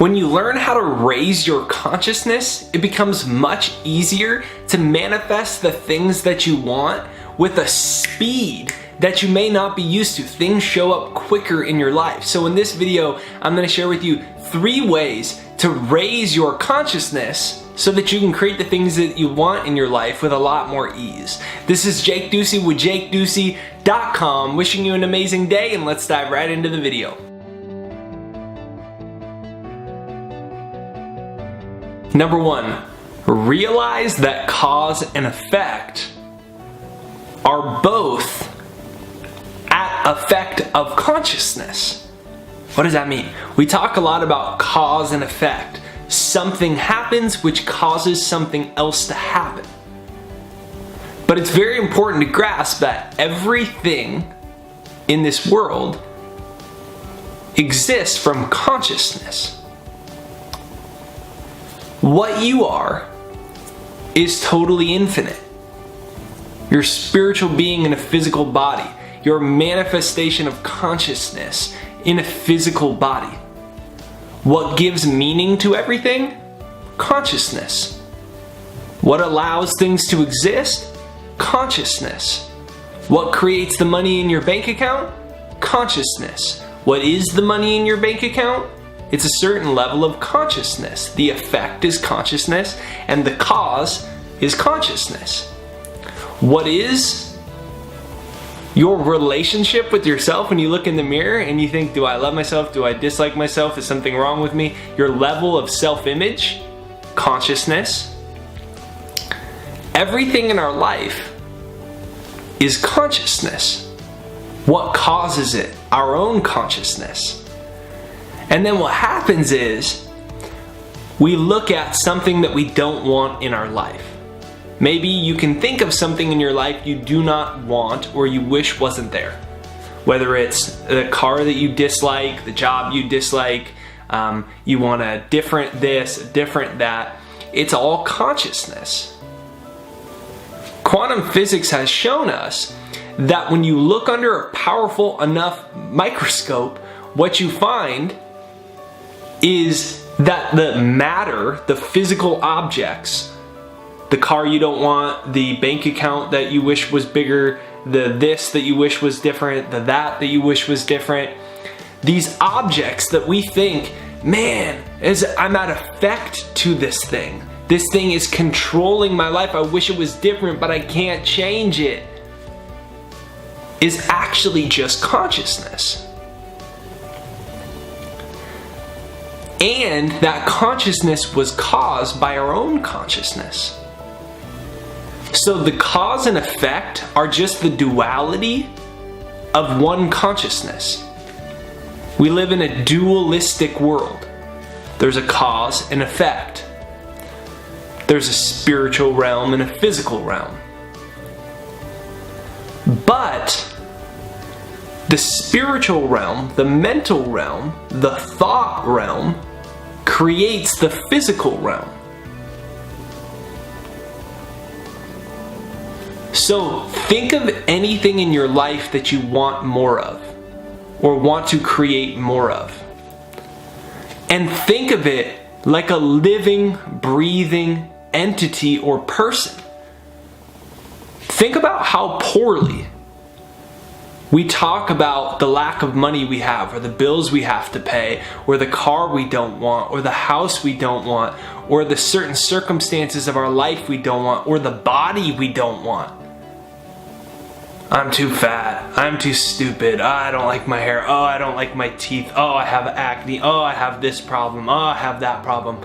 When you learn how to raise your consciousness, it becomes much easier to manifest the things that you want with a speed that you may not be used to. Things show up quicker in your life. So in this video, I'm going to share with you 3 ways to raise your consciousness so that you can create the things that you want in your life with a lot more ease. This is Jake Ducey with JakeDucey.com, wishing you an amazing day, and let's dive right into the video. Number 1, realize that cause and effect are both at effect of consciousness. What does that mean? We talk a lot about cause and effect. Something happens which causes something else to happen. But it's very important to grasp that everything in this world exists from consciousness. What you are is totally infinite. You're a spiritual being in a physical body. You're a manifestation of consciousness in a physical body. What gives meaning to everything? Consciousness. What allows things to exist? Consciousness. What creates the money in your bank account? Consciousness. What is the money in your bank account? It's a certain level of consciousness. The effect is consciousness, and the cause is consciousness. What is your relationship with yourself when you look in the mirror and you think, do I love myself? Do I dislike myself? Is something wrong with me? Your level of self-image, consciousness. Everything in our life is consciousness. What causes it? Our own consciousness. And then what happens is we look at something that we don't want in our life. Maybe you can think of something in your life you do not want or you wish wasn't there. Whether it's the car that you dislike, the job you dislike, you want a different this, a different that. It's all consciousness. Quantum physics has shown us that when you look under a powerful enough microscope, what you find is that the matter, the physical objects, the car you don't want, the bank account that you wish was bigger, the this that you wish was different, the that you wish was different, these objects that we think, man, I'm at effect to this thing. This thing is controlling my life. I wish it was different, but I can't change it, is actually just consciousness. And that consciousness was caused by our own consciousness. So the cause and effect are just the duality of one consciousness. We live in a dualistic world. There's a cause and effect. There's a spiritual realm and a physical realm. But the spiritual realm, the mental realm, the thought realm creates the physical realm. So think of anything in your life that you want more of or want to create more of. And think of it like a living, breathing entity or person. Think about how poorly we talk about the lack of money we have, or the bills we have to pay, or the car we don't want, or the house we don't want, or the certain circumstances of our life we don't want, or the body we don't want. I'm too fat. I'm too stupid. Oh, I don't like my hair. Oh, I don't like my teeth. Oh, I have acne. Oh, I have this problem. Oh, I have that problem.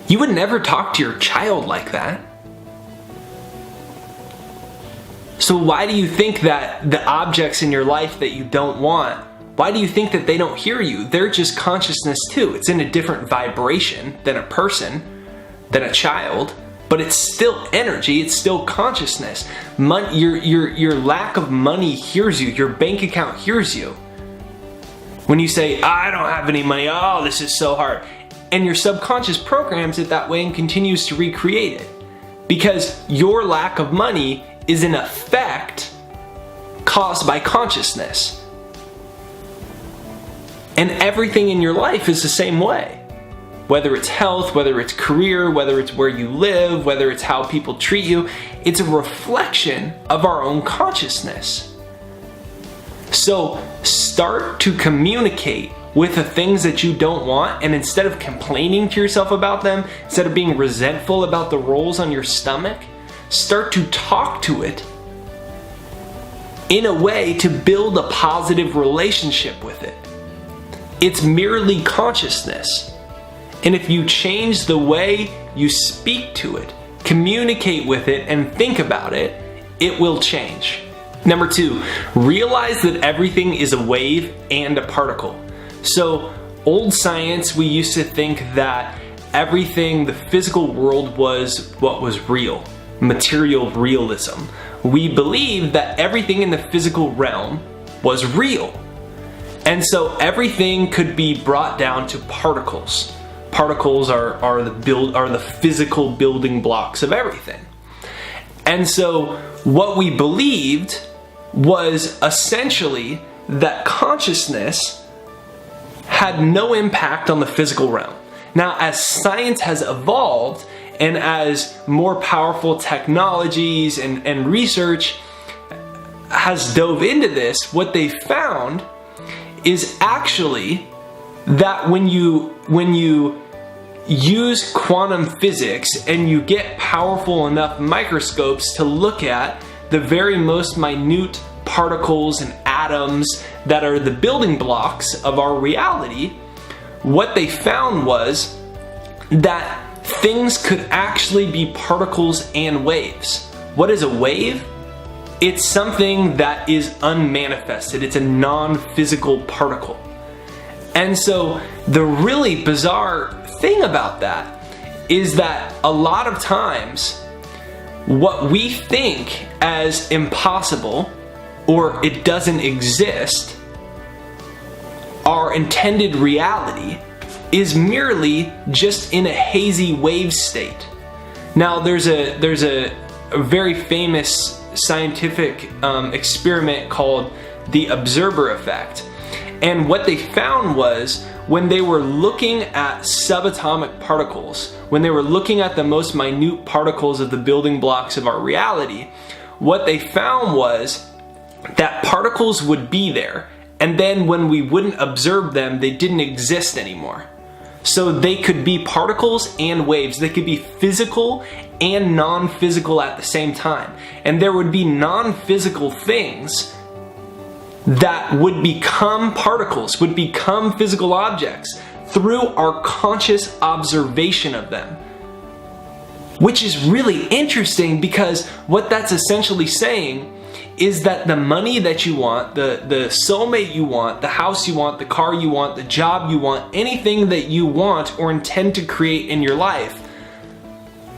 You would never talk to your child like that. So why do you think that the objects in your life that you don't want, why do you think that they don't hear you? They're just consciousness too. It's in a different vibration than a person, than a child, but it's still energy, it's still consciousness. Your lack of money hears you, your bank account hears you. When you say, I don't have any money, oh, this is so hard. And your subconscious programs it that way and continues to recreate it. Because your lack of money is an effect caused by consciousness. And everything in your life is the same way. Whether it's health, whether it's career, whether it's where you live, whether it's how people treat you, it's a reflection of our own consciousness. So start to communicate with the things that you don't want, and instead of complaining to yourself about them, instead of being resentful about the rolls on your stomach, start to talk to it in a way to build a positive relationship with it. It's merely consciousness. And if you change the way you speak to it, communicate with it, and think about it, it will change. Number 2, realize that everything is a wave and a particle. So, old science, we used to think that everything, the physical world, was what was real, material realism. We believed that everything in the physical realm was real. And so everything could be brought down to particles. Particles are the physical building blocks of everything. And so what we believed was essentially that consciousness had no impact on the physical realm. Now, as science has evolved and as more powerful technologies and research has dove into this, what they found is actually that when you use quantum physics and you get powerful enough microscopes to look at the very most minute particles and atoms that are the building blocks of our reality, what they found was that things could actually be particles and waves. What is a wave? It's something that is unmanifested. It's a non-physical particle. And so the really bizarre thing about that is that a lot of times what we think as impossible or it doesn't exist, our intended reality is merely just in a hazy wave state. Now there's a very famous scientific experiment called the observer effect. And what they found was when they were looking at subatomic particles, when they were looking at the most minute particles of the building blocks of our reality, what they found was that particles would be there, and then when we wouldn't observe them, they didn't exist anymore. So they could be particles and waves. They could be physical and non-physical at the same time. And there would be non-physical things that would become particles, would become physical objects through our conscious observation of them. Which is really interesting, because what that's essentially saying is that the money that you want, the soulmate you want, the house you want, the car you want, the job you want, anything that you want or intend to create in your life,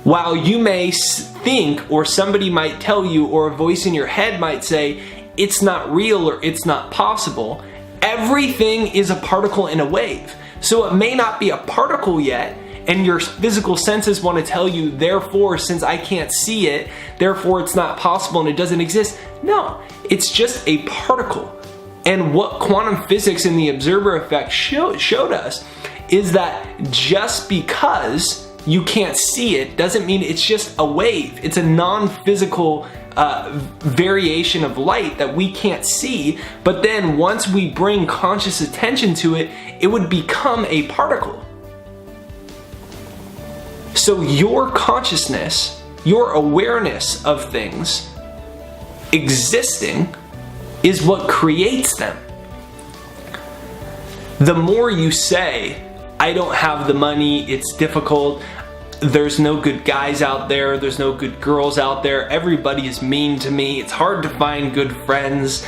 while you may think, or somebody might tell you, or a voice in your head might say, it's not real or it's not possible, everything is a particle in a wave. So it may not be a particle yet, and your physical senses want to tell you, therefore, since I can't see it, therefore it's not possible and it doesn't exist. No, it's just a particle. And what quantum physics and the observer effect showed us is that just because you can't see it doesn't mean it's just a wave. It's a non-physical variation of light that we can't see, but then once we bring conscious attention to it, it would become a particle. So your consciousness, your awareness of things existing is what creates them. The more you say, I don't have the money, it's difficult, there's no good guys out there, there's no good girls out there, everybody is mean to me, it's hard to find good friends,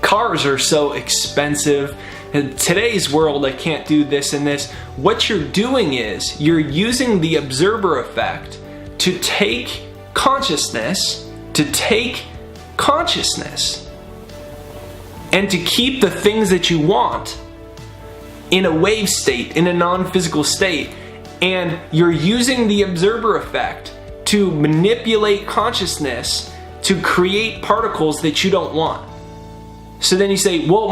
cars are so expensive, in today's world I can't do this and this. What you're doing is you're using the observer effect to take consciousness, and to keep the things that you want in a wave state, in a non-physical state. And you're using the observer effect to manipulate consciousness to create particles that you don't want. So then you say, well,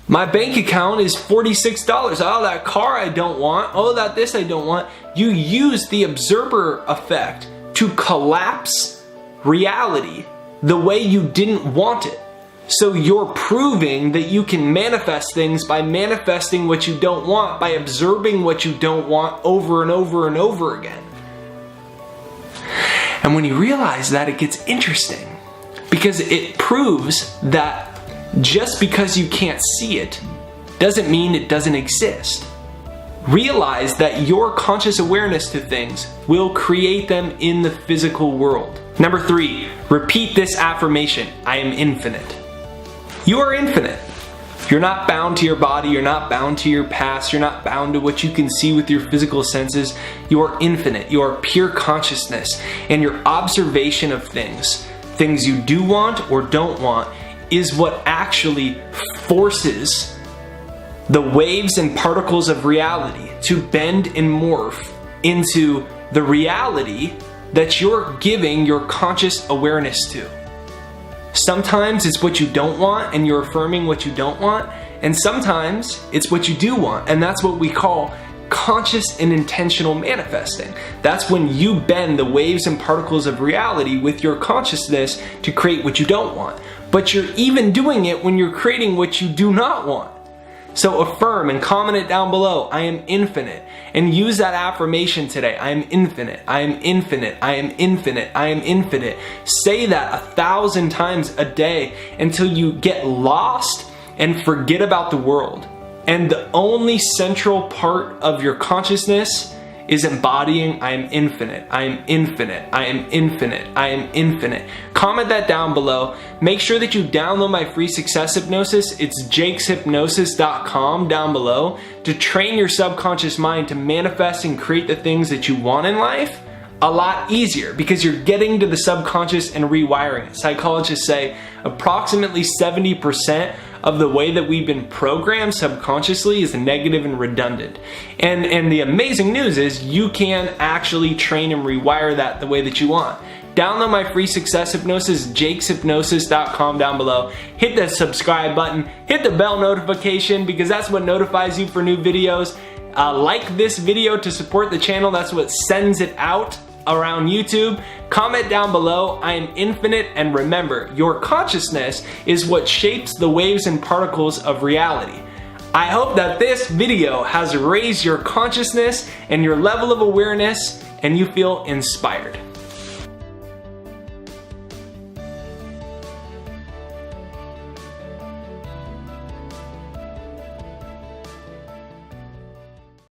My bank account is $46. Oh, that car I don't want. Oh, that this I don't want. You use the observer effect to collapse reality the way you didn't want it. So you're proving that you can manifest things by manifesting what you don't want, by observing what you don't want over and over and over again. And when you realize that, it gets interesting, because it proves that just because you can't see it doesn't mean it doesn't exist. Realize that your conscious awareness to things will create them in the physical world. Number 3, repeat this affirmation: I am infinite. You are infinite. You're not bound to your body, you're not bound to your past, you're not bound to what you can see with your physical senses. You are infinite. You are pure consciousness, and your observation of things you do want or don't want, is what actually forces the waves and particles of reality to bend and morph into the reality that you're giving your conscious awareness to. Sometimes it's what you don't want and you're affirming what you don't want, and sometimes it's what you do want, and that's what we call conscious and intentional manifesting. That's when you bend the waves and particles of reality with your consciousness to create what you don't want. But you're even doing it when you're creating what you do not want. So affirm and comment it down below: I am infinite. And use that affirmation today: I am infinite, I am infinite, I am infinite, I am infinite. Say that 1,000 times a day until you get lost and forget about the world. And the only central part of your consciousness is embodying: I am infinite, I am infinite, I am infinite, I am infinite. Comment that down below. Make sure that you download my free success hypnosis. It's jakeshypnosis.com down below, to train your subconscious mind to manifest and create the things that you want in life a lot easier, because you're getting to the subconscious and rewiring it. Psychologists say approximately 70% of the way that we've been programmed subconsciously is negative and redundant. And the amazing news is you can actually train and rewire that the way that you want. Download my free success hypnosis, jakeshypnosis.com down below. Hit the subscribe button, hit the bell notification, because that's what notifies you for new videos. Like this video to support the channel, that's what sends it out around YouTube. Comment down below: I am infinite, and remember, your consciousness is what shapes the waves and particles of reality. I hope that this video has raised your consciousness and your level of awareness, and you feel inspired.